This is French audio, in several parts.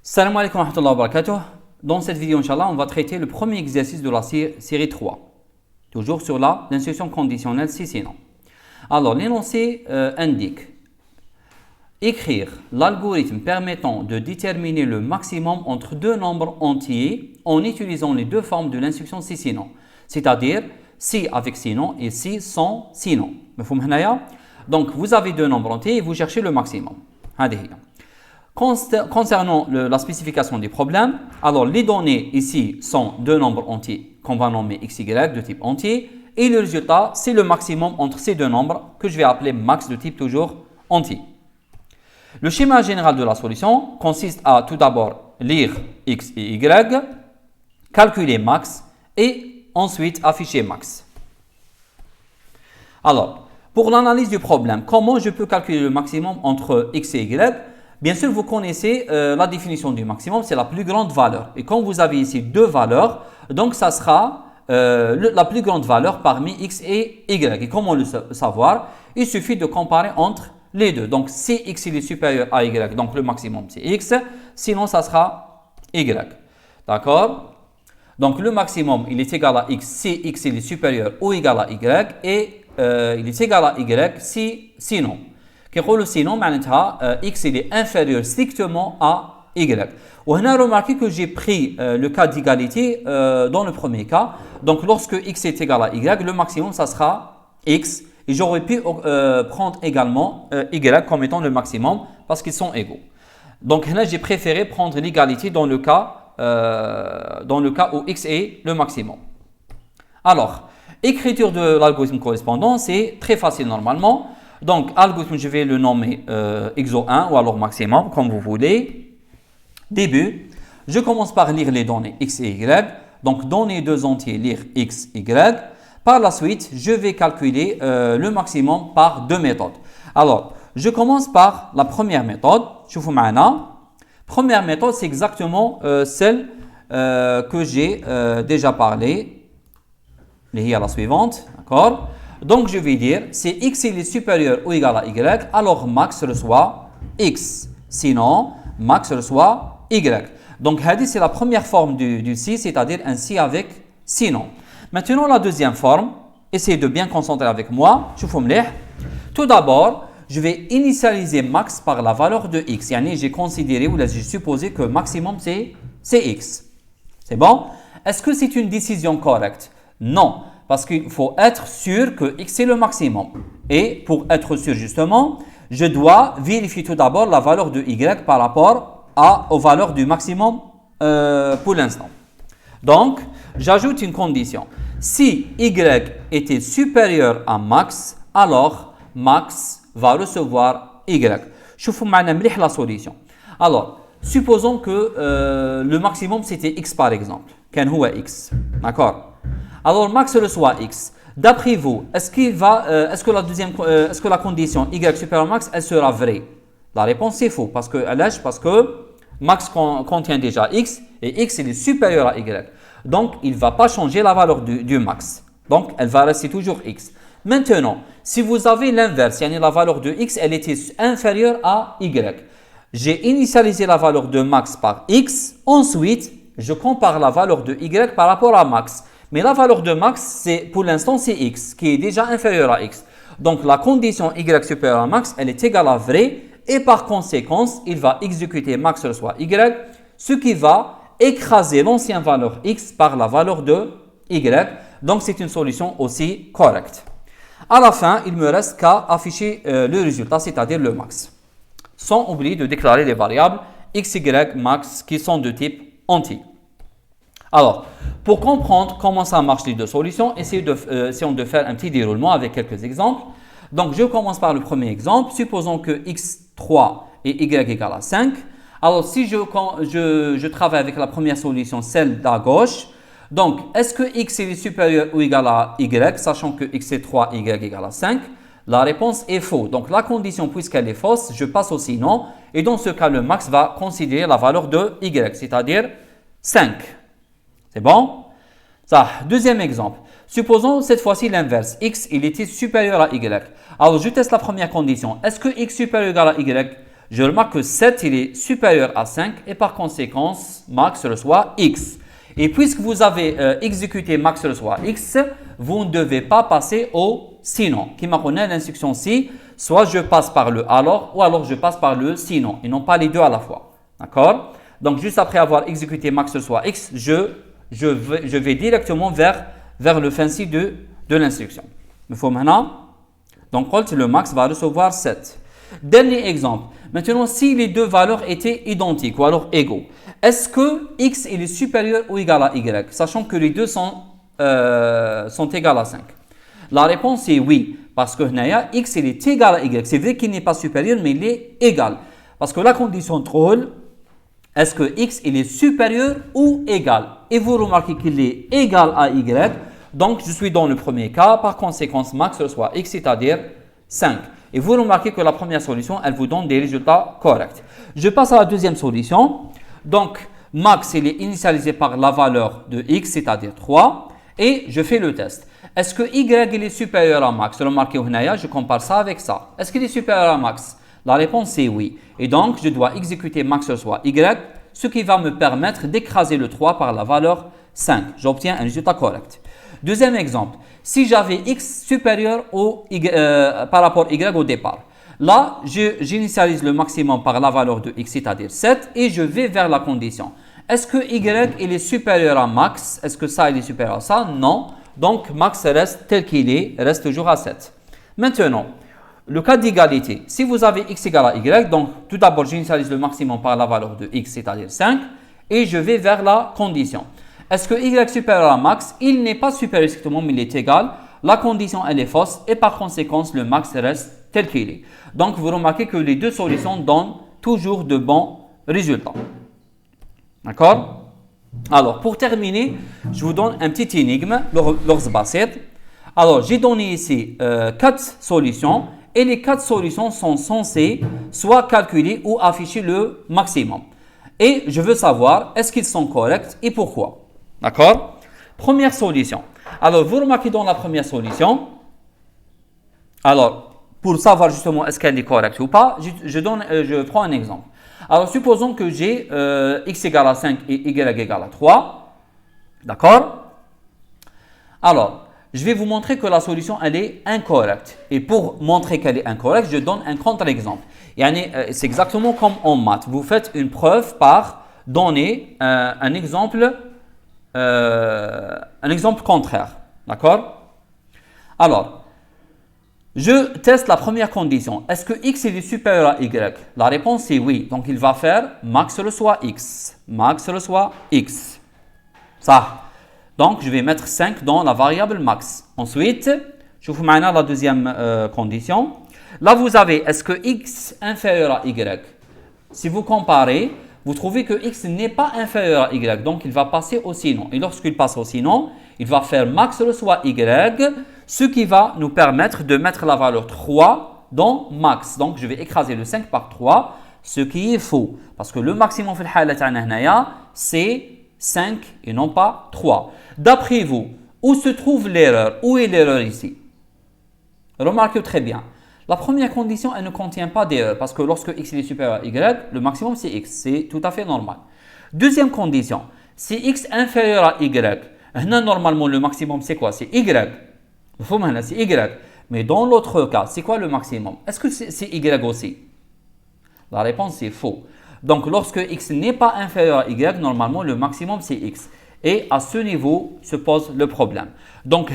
Salam alaikum wa rahmatullahi wa barakatuh. Dans cette vidéo, Inch'Allah, on va traiter le premier exercice de la série 3. Toujours sur l'instruction conditionnelle si sinon. Alors, l'énoncé indique écrire l'algorithme permettant de déterminer le maximum entre deux nombres entiers en utilisant les deux formes de l'instruction si sinon. C'est-à-dire si avec sinon et si sans sinon. Donc, vous avez deux nombres entiers et vous cherchez le maximum. Concernant la spécification des problèmes, alors les données ici sont deux nombres entiers qu'on va nommer x, y de type entier et le résultat c'est le maximum entre ces deux nombres que je vais appeler max de type toujours entier. Le schéma général de la solution consiste à tout d'abord lire x et y, calculer max et ensuite afficher max. Alors, pour l'analyse du problème, comment je peux calculer le maximum entre x et y? Bien sûr, vous connaissez la définition du maximum, c'est la plus grande valeur. Et comme vous avez ici deux valeurs, donc ça sera la plus grande valeur parmi x et y. Et comment le savoir? Il suffit de comparer entre les deux. Donc, si x il est supérieur à y, donc le maximum c'est x, sinon ça sera y. D'accord? Donc, le maximum il est égal à x si x il est supérieur ou égal à y et il est égal à y si sinon. Sinon, x il est inférieur strictement à y. On a remarqué que j'ai pris le cas d'égalité dans le premier cas. Donc, lorsque x est égal à y, le maximum, ça sera x. Et j'aurais pu prendre également y comme étant le maximum parce qu'ils sont égaux. Donc, là, j'ai préféré prendre l'égalité dans le cas où x est le maximum. Alors, écriture de l'algorithme correspondant, c'est très facile normalement. Donc, algorithme, je vais le nommer exo1 ou alors maximum, comme vous voulez. Début, je commence par lire les données x et y. Donc, données deux entiers, lire x, y. Par la suite, je vais calculer le maximum par deux méthodes. Alors, je commence par la première méthode. Première méthode, c'est exactement celle que j'ai déjà parlé. La suivante, d'accord? Donc, je vais dire, si x il est supérieur ou égal à y, alors max reçoit x. Sinon, max reçoit y. Donc, c'est la première forme du si, c'est-à-dire un si avec sinon. Maintenant, la deuxième forme, essayez de bien concentrer avec moi. Tout d'abord, je vais initialiser max par la valeur de x. J'ai considéré ou j'ai supposé que maximum c'est x. C'est bon? Est-ce que c'est une décision correcte? Non. Parce qu'il faut être sûr que x est le maximum. Et pour être sûr justement, je dois vérifier tout d'abord la valeur de y par rapport aux valeurs du maximum pour l'instant. Donc, j'ajoute une condition. Si y était supérieur à max, alors max va recevoir y. Je vous montre la solution. Alors, supposons que le maximum c'était x par exemple. Quel est x? D'accord? Alors, max reçoit x. D'après vous, est-ce que la condition y supérieur à max, elle sera vraie? La réponse c'est faux parce que max contient déjà x et x il est supérieur à y. Donc, il ne va pas changer la valeur du max. Donc, elle va rester toujours x. Maintenant, si vous avez l'inverse, la valeur de x, elle était inférieure à y. J'ai initialisé la valeur de max par x. Ensuite, je compare la valeur de y par rapport à max. Mais la valeur de max, pour l'instant, c'est x, qui est déjà inférieur à x. Donc, la condition y supérieure à max, elle est égale à vrai. Et par conséquent, il va exécuter max reçoit y, ce qui va écraser l'ancienne valeur x par la valeur de y. Donc, c'est une solution aussi correcte. À la fin, il me reste qu'à afficher le résultat, c'est-à-dire le max. Sans oublier de déclarer les variables x, y, max qui sont de type entier. Alors, pour comprendre comment ça marche les deux solutions, essayons de faire un petit déroulement avec quelques exemples. Donc, je commence par le premier exemple. Supposons que x3 et y égale à 5. Alors, si je travaille avec la première solution, celle d'à gauche, donc, est-ce que x est supérieur ou égal à y, sachant que x est 3 et y égale à 5? La réponse est faux. Donc, la condition, puisqu'elle est fausse, je passe au sinon. Et dans ce cas, le max va considérer la valeur de y, c'est-à-dire 5. C'est bon? Ça, deuxième exemple. Supposons cette fois-ci l'inverse. X, il était supérieur à y. Alors, je teste la première condition. Est-ce que x supérieur ou égal à y je remarque que 7 il est supérieur à 5 et par conséquent, max reçoit x. Et puisque vous avez exécuté max reçoit x, vous ne devez pas passer au sinon. Qui m'a connaît l'instruction si, soit je passe par le alors ou alors je passe par le sinon et non pas les deux à la fois. D'accord? Donc juste après avoir exécuté max reçoit x, je vais directement vers le fancy de l'instruction. Il faut maintenant, donc le max va recevoir 7. Dernier exemple. Maintenant, si les deux valeurs étaient identiques ou alors égaux, est-ce que x est supérieur ou égal à y, sachant que les deux sont égales à 5? La réponse est oui, parce que x il est égal à y. C'est vrai qu'il n'est pas supérieur, mais il est égal. Parce que la condition troll, est-ce que x il est supérieur ou égal? Et vous remarquez qu'il est égal à y, donc je suis dans le premier cas, par conséquent max reçoit x, c'est-à-dire 5. Et vous remarquez que la première solution, elle vous donne des résultats corrects. Je passe à la deuxième solution. Donc, max, il est initialisé par la valeur de x, c'est-à-dire 3. Et je fais le test. Est-ce que y il est supérieur à max? Remarquez, je compare ça avec ça. Est-ce qu'il est supérieur à max? La réponse est oui. Et donc, je dois exécuter max reçoit y, ce qui va me permettre d'écraser le 3 par la valeur 5. J'obtiens un résultat correct. Deuxième exemple, si j'avais x supérieur par rapport à y au départ, là, j'initialise le maximum par la valeur de x, c'est-à-dire 7, et je vais vers la condition. Est-ce que y il est supérieur à max? Est-ce que ça il est supérieur à ça? Non. Donc, max reste tel qu'il est, reste toujours à 7. Maintenant, le cas d'égalité, si vous avez x égale à y, donc tout d'abord, j'initialise le maximum par la valeur de x, c'est-à-dire 5, et je vais vers la condition. Est-ce que y supérieur à max? Il n'est pas supérieur strictement, mais il est égal. La condition, elle est fausse et par conséquent, le max reste tel qu'il est. Donc, vous remarquez que les deux solutions donnent toujours de bons résultats. D'accord? Alors, pour terminer, je vous donne un petit énigme, Alors, j'ai donné ici 4 solutions et les 4 solutions sont censées soit calculer ou afficher le maximum. Et je veux savoir, est-ce qu'ils sont corrects et pourquoi? D'accord? Première solution. Alors, vous remarquez dans la première solution, alors, pour savoir justement est-ce qu'elle est correcte ou pas, je prends un exemple. Alors, supposons que j'ai x égale à 5 et y égale à 3. D'accord? Alors, je vais vous montrer que la solution, elle est incorrecte. Et pour montrer qu'elle est incorrecte, je donne un contre-exemple. C'est exactement comme en maths. Vous faites une preuve par donner un exemple contraire. D'accord? Alors, je teste la première condition. Est-ce que x est supérieur à y? La réponse est oui. Donc, il va faire max reçoit x. Max reçoit x. Ça. Donc, je vais mettre 5 dans la variable max. Ensuite, je vous mets la deuxième condition. Là, vous avez, est-ce que x inférieur à y? Si vous comparez, vous trouvez que x n'est pas inférieur à y. Donc, il va passer au sinon. Et lorsqu'il passe au sinon, il va faire max reçoit y, ce qui va nous permettre de mettre la valeur 3 dans max. Donc, je vais écraser le 5 par 3, ce qui est faux. Parce que le maximum, c'est 5 et non pas 3. D'après vous, où se trouve l'erreur? Où est l'erreur ici? Remarquez très bien. La première condition, elle ne contient pas d'erreur parce que lorsque x est supérieur à y, le maximum c'est x. C'est tout à fait normal. Deuxième condition, si x inférieur à y, normalement le maximum c'est quoi? C'est y. C'est y. Mais dans l'autre cas, c'est quoi le maximum? Est-ce que c'est y aussi? La réponse c'est faux. Donc lorsque x n'est pas inférieur à y, normalement le maximum c'est x. Et à ce niveau se pose le problème. Donc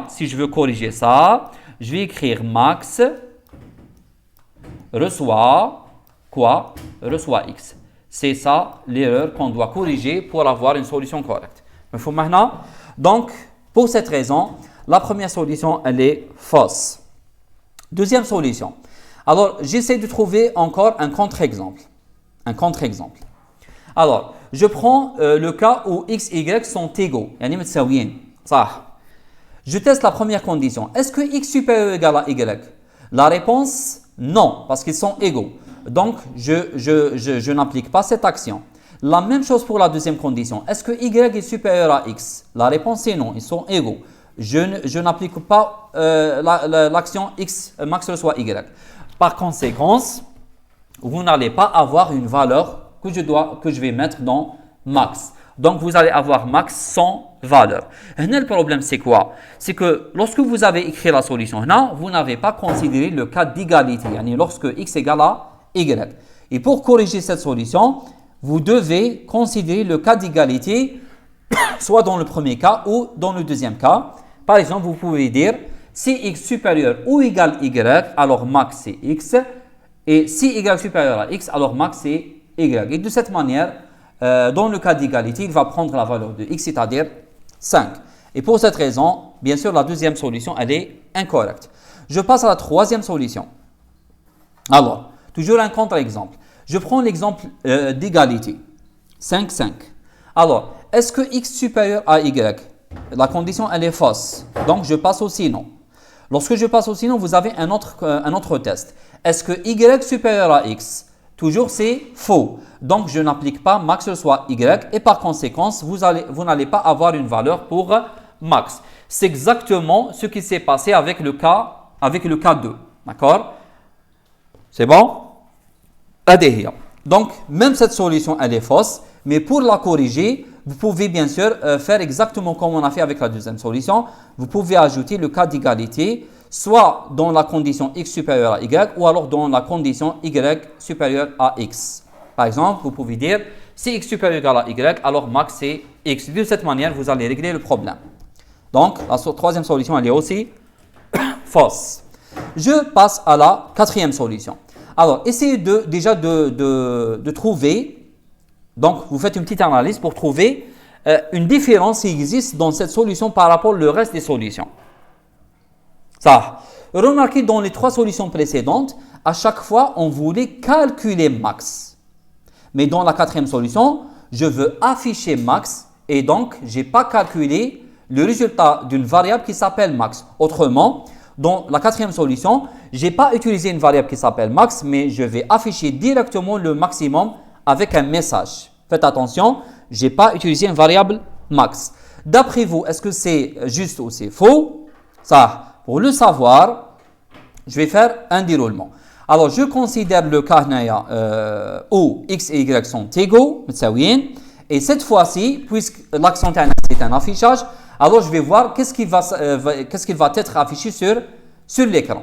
si je veux corriger ça, je vais écrire max reçoit quoi? Reçoit x. C'est ça l'erreur qu'on doit corriger pour avoir une solution correcte. Il faut maintenant. Donc, pour cette raison, la première solution, elle est fausse. Deuxième solution. Alors, j'essaie de trouver encore un contre-exemple. Un contre-exemple. Alors, je prends le cas où x et y sont égaux. Je teste la première condition. Est-ce que x supérieur ou égal à y? La réponse, non, parce qu'ils sont égaux. Donc, je n'applique pas cette action. La même chose pour la deuxième condition. Est-ce que y est supérieur à x? La réponse est non, ils sont égaux. Je n'applique pas l'action x max reçoit y. Par conséquent, vous n'allez pas avoir une valeur que je vais mettre dans max. Donc, vous allez avoir max sans valeur. Et le problème, c'est quoi? C'est que lorsque vous avez écrit la solution, vous n'avez pas considéré le cas d'égalité, lorsque x égale à y. Et pour corriger cette solution, vous devez considérer le cas d'égalité, soit dans le premier cas ou dans le deuxième cas. Par exemple, vous pouvez dire si x supérieur ou égal y, alors max c'est x. Et si y supérieur à x, alors max c'est y. Et de cette manière, dans le cas d'égalité, il va prendre la valeur de x, c'est-à-dire 5. Et pour cette raison, bien sûr, la deuxième solution, elle est incorrecte. Je passe à la troisième solution. Alors, toujours un contre-exemple. Je prends l'exemple d'égalité. 5, 5. Alors, est-ce que x supérieur à y? La condition, elle est fausse. Donc, je passe au sinon. Lorsque je passe au sinon, vous avez un autre test. Est-ce que y supérieur à x? Toujours, c'est faux. Donc, je n'applique pas max soit y et par conséquent, vous n'allez pas avoir une valeur pour max. C'est exactement ce qui s'est passé avec le cas 2. D'accord? C'est bon? Donc, même cette solution, elle est fausse. Mais pour la corriger, vous pouvez bien sûr faire exactement comme on a fait avec la deuxième solution. Vous pouvez ajouter le cas d'égalité, soit dans la condition x supérieur à y, ou alors dans la condition y supérieur à x. Par exemple, vous pouvez dire, si x supérieur à y, alors max c'est x. De cette manière, vous allez régler le problème. Donc, la troisième solution, elle est aussi fausse. Je passe à la quatrième solution. Alors, essayez déjà de trouver. Donc, vous faites une petite analyse pour trouver une différence qui existe dans cette solution par rapport au reste des solutions. Ça. Remarquez dans les trois solutions précédentes, à chaque fois, on voulait calculer max. Mais dans la quatrième solution, je veux afficher max et donc, je n'ai pas calculé le résultat d'une variable qui s'appelle max. Autrement, dans la quatrième solution, je n'ai pas utilisé une variable qui s'appelle max, mais je vais afficher directement le maximum avec un message. Faites attention, je n'ai pas utilisé une variable max. D'après vous, est-ce que c'est juste ou c'est faux? Ça, pour le savoir, je vais faire un déroulement. Alors, je considère le cas où x et y sont égaux, et cette fois-ci, puisque l'accent c'est un affichage, alors je vais voir qu'est-ce qui va être affiché sur l'écran.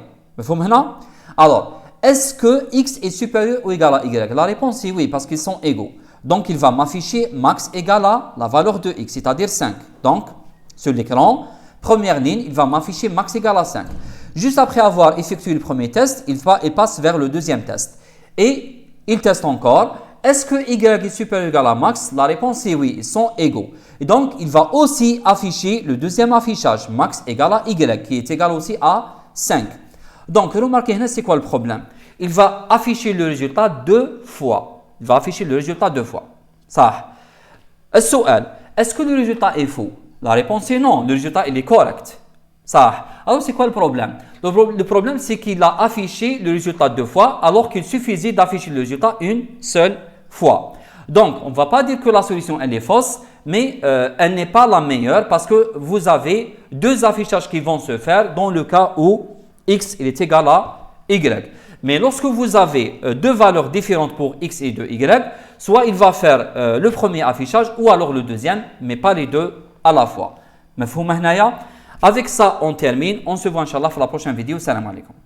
Alors, est-ce que x est supérieur ou égal à y? La réponse est oui, parce qu'ils sont égaux. Donc, il va m'afficher max égal à la valeur de x, c'est-à-dire 5. Donc, sur l'écran, première ligne, il va m'afficher max égal à 5. Juste après avoir effectué le premier test, il passe vers le deuxième test. Et il teste encore. Est-ce que y est supérieur ou égal à max? La réponse est oui, ils sont égaux. Et donc, il va aussi afficher le deuxième affichage, max égal à y, qui est égal aussi à 5. Donc, remarquez, c'est quoi le problème? Il va afficher le résultat deux fois. Il va afficher le résultat deux fois. Ça. Est-ce que le résultat est faux? La réponse est non. Le résultat, il est correct. Ça. Alors, c'est quoi le problème? Le problème, c'est qu'il a affiché le résultat deux fois, alors qu'il suffisait d'afficher le résultat une seule fois. Donc, on ne va pas dire que la solution, elle est fausse, mais elle n'est pas la meilleure parce que vous avez deux affichages qui vont se faire dans le cas où x il est égal à y. Mais lorsque vous avez deux valeurs différentes pour x et de y, soit il va faire le premier affichage ou alors le deuxième, mais pas les deux à la fois. Avec ça, on termine. On se voit, Inch'Allah, pour la prochaine vidéo. Salam alaikum.